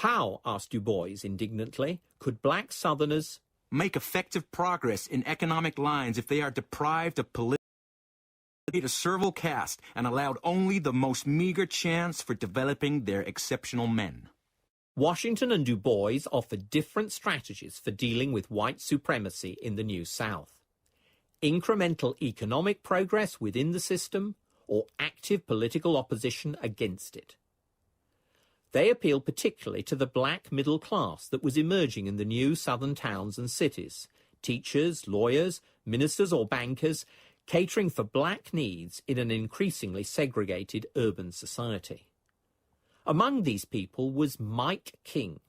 How, asked Du Bois indignantly, could black Southerners make effective progress in economic lines if they are deprived of political, a servile caste, and allowed only the most meager chance for developing their exceptional men? Washington and Du Bois offered different strategies for dealing with white supremacy in the New South. Incremental economic progress within the system or active political opposition against it. They appealed particularly to the black middle class that was emerging in the new southern towns and cities, teachers, lawyers, ministers or bankers, catering for black needs in an increasingly segregated urban society. Among these people was Mike King.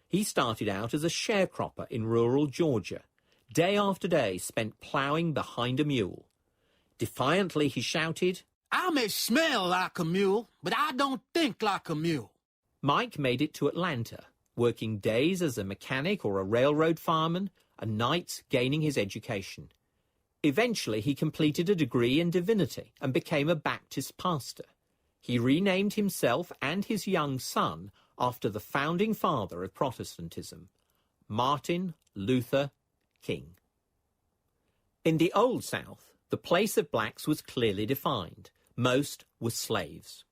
He started out as a sharecropper in rural Georgia, day after day spent ploughing behind a mule. Defiantly he shouted, "I may smell like a mule, but I don't think like a mule." Mike made it to Atlanta, working days as a mechanic or a railroad fireman, and nights gaining his education. Eventually, he completed a degree in divinity and became a Baptist pastor. He renamed himself and his young son after the founding father of Protestantism, Martin Luther King. In the Old South, the place of blacks was clearly defined. Most were slaves.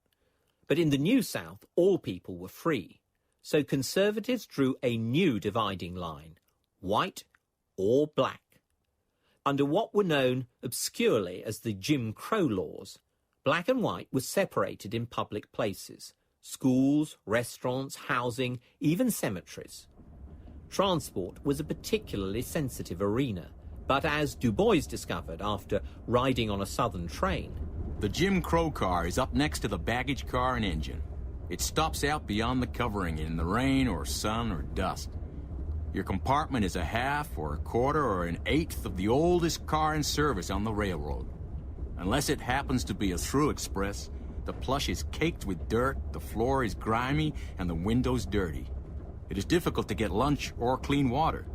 But in the New South, all people were free. So conservatives drew a new dividing line, white or black. Under what were known obscurely as the Jim Crow laws, black and white were separated in public places, schools, restaurants, housing, even cemeteries. Transport was a particularly sensitive arena, but as Du Bois discovered after riding on a southern train, the Jim Crow car is up next to the baggage car and engine. It stops out beyond the covering in the rain or sun or dust. Your compartment is a half or a quarter or an eighth of the oldest car in service on the railroad. Unless it happens to be a through express, the plush is caked with dirt, the floor is grimy, and the windows dirty. It is difficult to get lunch or clean water.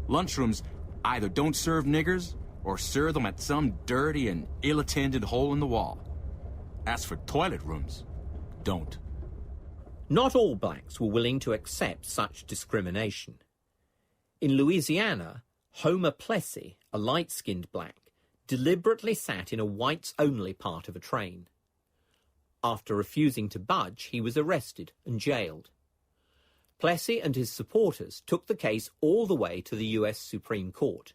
Lunchrooms either don't serve niggers or serve them at some dirty and ill-attended hole in the wall. As for toilet rooms, don't. Not all blacks were willing to accept such discrimination. In Louisiana, Homer Plessy, a light-skinned black, deliberately sat in a whites-only part of a train. After refusing to budge, he was arrested and jailed. Plessy and his supporters took the case all the way to the US Supreme Court,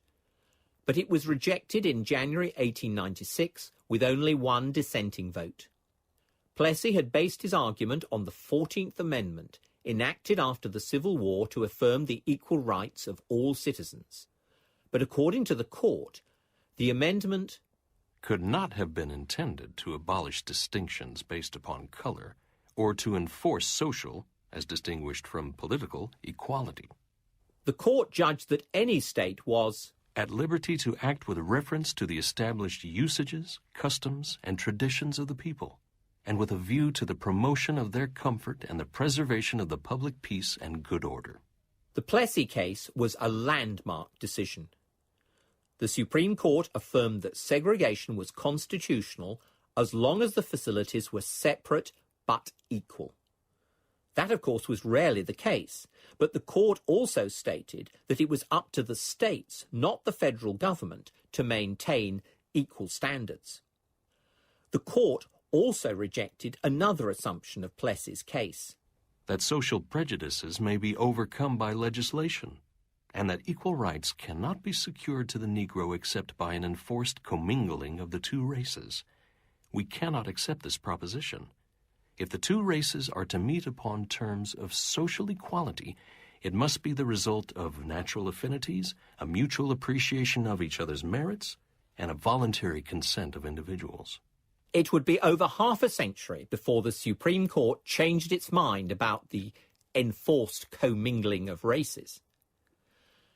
but it was rejected in January 1896 with only one dissenting vote. Plessy had based his argument on the 14th Amendment, enacted after the Civil War to affirm the equal rights of all citizens. But according to the court, the amendment could not have been intended to abolish distinctions based upon color or to enforce social, as distinguished from political, equality. The court judged that any state was at liberty to act with reference to the established usages, customs, and traditions of the people, and with a view to the promotion of their comfort and the preservation of the public peace and good order. The Plessy case was a landmark decision. The Supreme Court affirmed that segregation was constitutional as long as the facilities were separate but equal. That, of course, was rarely the case, but the court also stated that it was up to the states, not the federal government, to maintain equal standards. The court also rejected another assumption of Plessy's case, that social prejudices may be overcome by legislation, and that equal rights cannot be secured to the Negro except by an enforced commingling of the two races. We cannot accept this proposition. If the two races are to meet upon terms of social equality, it must be the result of natural affinities, a mutual appreciation of each other's merits, and a voluntary consent of individuals. It would be over half a century before the Supreme Court changed its mind about the enforced commingling of races.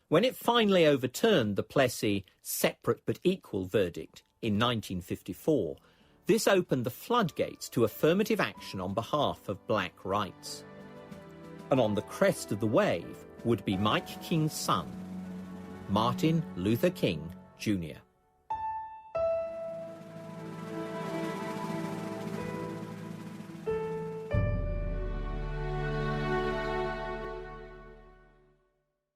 When it finally overturned the Plessy separate but equal verdict in 1954, this opened the floodgates to affirmative action on behalf of black rights. And on the crest of the wave would be Mike King's son, Martin Luther King, Jr.